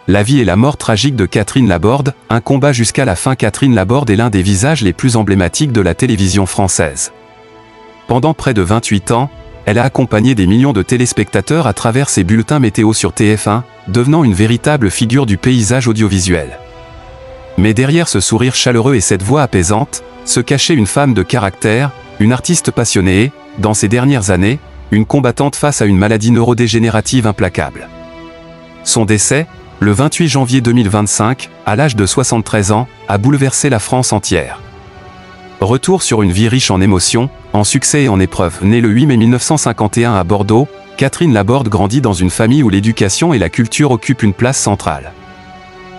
la vie et la mort tragique de Catherine Laborde, un combat jusqu'à la fin. Catherine Laborde est l'un des visages les plus emblématiques de la télévision française. Pendant près de 28 ans, elle a accompagné des millions de téléspectateurs à travers ses bulletins météo sur TF1, devenant une véritable figure du paysage audiovisuel. Mais derrière ce sourire chaleureux et cette voix apaisante, se cachait une femme de caractère, une artiste passionnée et, dans ces dernières années, une combattante face à une maladie neurodégénérative implacable. Son décès, le 28 janvier 2025, à l'âge de 73 ans, a bouleversé la France entière. Retour sur une vie riche en émotions, en succès et en épreuves. Née le 8 mai 1951 à Bordeaux, Catherine Laborde grandit dans une famille où l'éducation et la culture occupent une place centrale.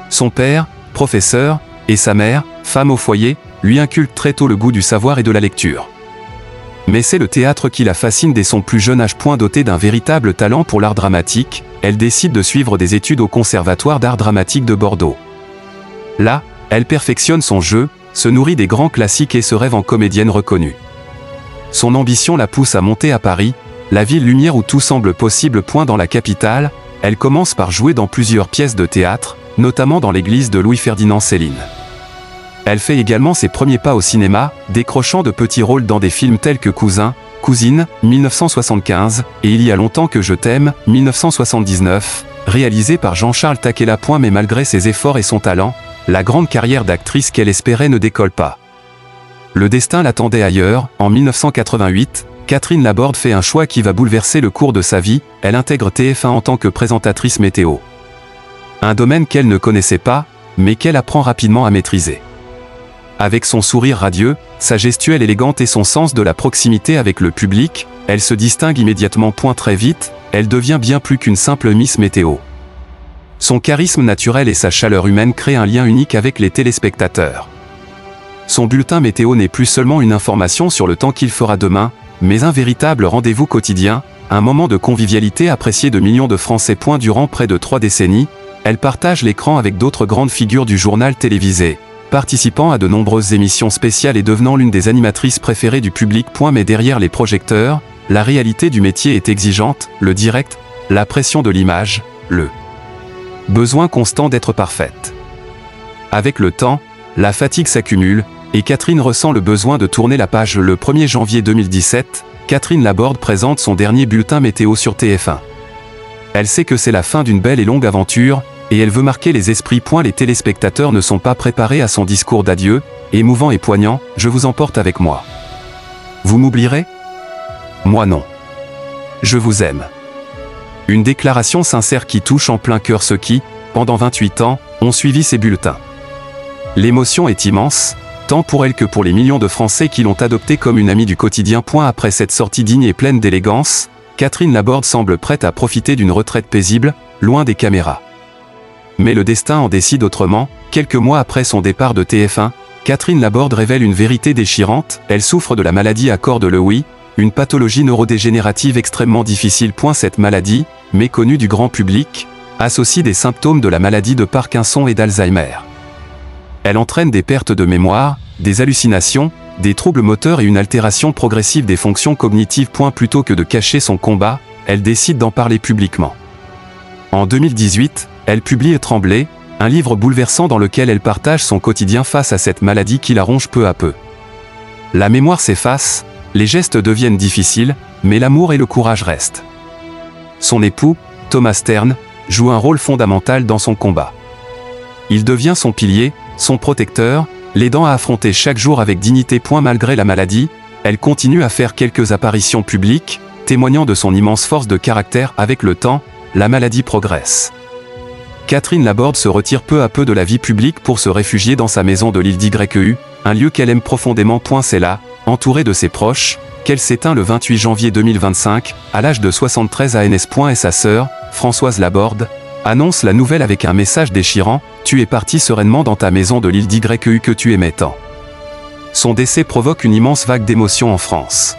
Son père, professeur, et sa mère, femme au foyer, lui inculquent très tôt le goût du savoir et de la lecture. Mais c'est le théâtre qui la fascine dès son plus jeune âge. Dotée d'un véritable talent pour l'art dramatique, elle décide de suivre des études au Conservatoire d'art dramatique de Bordeaux. Là, elle perfectionne son jeu, se nourrit des grands classiques et se rêve en comédienne reconnue. Son ambition la pousse à monter à Paris, la ville lumière où tout semble possible. Dans la capitale, elle commence par jouer dans plusieurs pièces de théâtre, notamment dans l'église de Louis-Ferdinand Céline. Elle fait également ses premiers pas au cinéma, décrochant de petits rôles dans des films tels que Cousin, Cousine, 1975, et Il y a longtemps que je t'aime, 1979, réalisé par Jean-Charles Taquella. Mais malgré ses efforts et son talent, la grande carrière d'actrice qu'elle espérait ne décolle pas. Le destin l'attendait ailleurs. En 1988, Catherine Laborde fait un choix qui va bouleverser le cours de sa vie. Elle intègre TF1 en tant que présentatrice météo. Un domaine qu'elle ne connaissait pas, mais qu'elle apprend rapidement à maîtriser. Avec son sourire radieux, sa gestuelle élégante et son sens de la proximité avec le public, elle se distingue immédiatement. Très vite, elle devient bien plus qu'une simple Miss Météo. Son charisme naturel et sa chaleur humaine créent un lien unique avec les téléspectateurs. Son bulletin météo n'est plus seulement une information sur le temps qu'il fera demain, mais un véritable rendez-vous quotidien, un moment de convivialité apprécié de millions de Français. Durant près de 3 décennies, elle partage l'écran avec d'autres grandes figures du journal télévisé, participant à de nombreuses émissions spéciales et devenant l'une des animatrices préférées du public. Mais derrière les projecteurs, la réalité du métier est exigeante, le direct, la pression de l'image, le besoin constant d'être parfaite. Avec le temps, la fatigue s'accumule, et Catherine ressent le besoin de tourner la page. Le 1er janvier 2017, Catherine Laborde présente son dernier bulletin météo sur TF1. Elle sait que c'est la fin d'une belle et longue aventure, et elle veut marquer les esprits. Les téléspectateurs ne sont pas préparés à son discours d'adieu, émouvant et poignant. Je vous emporte avec moi. Vous m'oublierez? Moi non. Je vous aime. Une déclaration sincère qui touche en plein cœur ceux qui, pendant 28 ans, ont suivi ces bulletins. L'émotion est immense, tant pour elle que pour les millions de Français qui l'ont adoptée comme une amie du quotidien. Après cette sortie digne et pleine d'élégance, Catherine Laborde semble prête à profiter d'une retraite paisible, loin des caméras. Mais le destin en décide autrement. Quelques mois après son départ de TF1, Catherine Laborde révèle une vérité déchirante. Elle souffre de la maladie à corps de Lewy, une pathologie neurodégénérative extrêmement difficile. Cette maladie, méconnue du grand public, associe des symptômes de la maladie de Parkinson et d'Alzheimer. Elle entraîne des pertes de mémoire, des hallucinations, des troubles moteurs et une altération progressive des fonctions cognitives. Plutôt que de cacher son combat, elle décide d'en parler publiquement. En 2018, elle publie Trembler, un livre bouleversant dans lequel elle partage son quotidien face à cette maladie qui la ronge peu à peu. La mémoire s'efface, les gestes deviennent difficiles, mais l'amour et le courage restent. Son époux, Thomas Stern, joue un rôle fondamental dans son combat. Il devient son pilier, son protecteur, l'aidant à affronter chaque jour avec dignité. Malgré la maladie, elle continue à faire quelques apparitions publiques, témoignant de son immense force de caractère. Avec le temps, la maladie progresse. Catherine Laborde se retire peu à peu de la vie publique pour se réfugier dans sa maison de l'île d'Yeu, un lieu qu'elle aime profondément. C'est là, entourée de ses proches, qu'elle s'éteint le 28 janvier 2025, à l'âge de 73 ans. Et sa sœur, Françoise Laborde, annonce la nouvelle avec un message déchirant: tu es parti sereinement dans ta maison de l'île d'Yeu que tu aimais tant. Son décès provoque une immense vague d'émotions en France.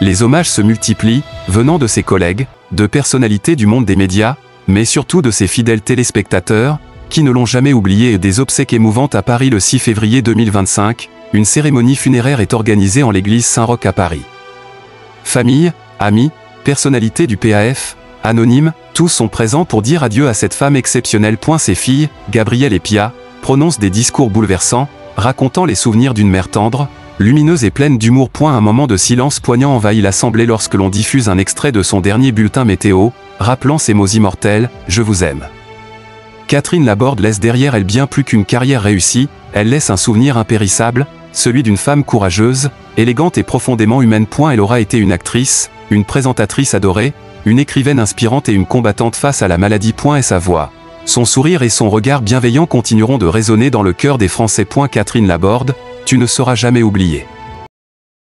Les hommages se multiplient, venant de ses collègues, de personnalités du monde des médias, mais surtout de ses fidèles téléspectateurs, qui ne l'ont jamais oublié. Des obsèques émouvantes à Paris le 6 février 2025, une cérémonie funéraire est organisée en l'église Saint-Roch à Paris. Famille, amis, personnalités du PAF, Anonyme, tous sont présents pour dire adieu à cette femme exceptionnelle. Ses filles, Gabrielle et Pia, prononcent des discours bouleversants, racontant les souvenirs d'une mère tendre, lumineuse et pleine d'humour. Un moment de silence poignant envahit l'assemblée lorsque l'on diffuse un extrait de son dernier bulletin météo, rappelant ces mots immortels, « Je vous aime ». Catherine Laborde laisse derrière elle bien plus qu'une carrière réussie, elle laisse un souvenir impérissable, celui d'une femme courageuse, élégante et profondément humaine. Elle aura été une actrice, une présentatrice adorée, une écrivaine inspirante et une combattante face à la maladie. Et sa voix, son sourire et son regard bienveillant continueront de résonner dans le cœur des Français. Catherine Laborde, tu ne seras jamais oubliée.